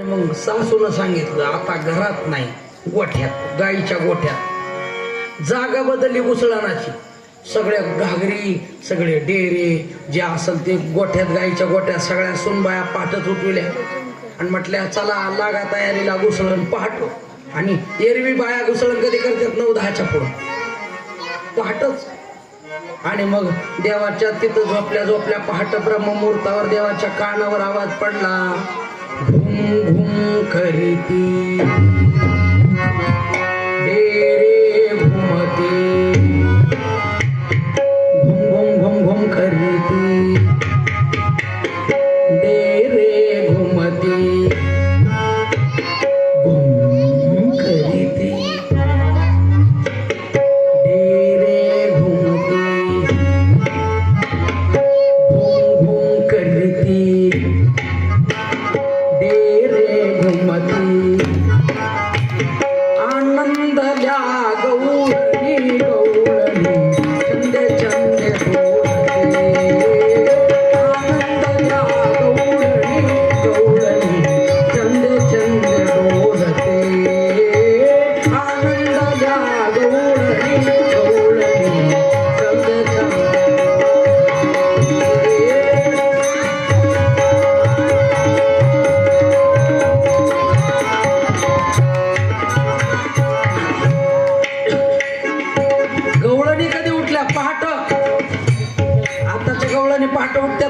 मग सासूनं सांगितलं आता घरात नाही, गोठ्यात, गाईच्या गोठ्यात. जागा बदलली घुसळणाची. सगळ्या घागरी, सगळे डेरे जे असेल ते गोठ्यात, गाईच्या गोठ्यात सगळ्या सुनबाया पहाटच उठविल्या आणि म्हटल्या चला लागा तयारीला घुसळण पहाट. आणि एरवी बाया घुसळण कधी करतात 9-10च्या पुढं पहाटच. आणि मग देवाच्या तिथं झोपल्या पहाट ब्रह्ममुहूर्तावर देवाच्या कानावर आवाज पडला, घुम घुम करीती डेरे घुमते, घुम घुम घुम घुम करीती डेरे घुमते, घुम करीती डेरे घुमते, घुम घुम करीती डेरे घुमती. आनंदल्या गौरणी गौरणी चंदे चंदे बोलते, आनंदल्या गौरणी गौरणी चंदे चंदे बोलते, आनंदल्या गौरणी गौरणी चंदे चंदे. गवळणी कधी उठल्या पहाट. आताच्या गवळणी पहाट उठत्या.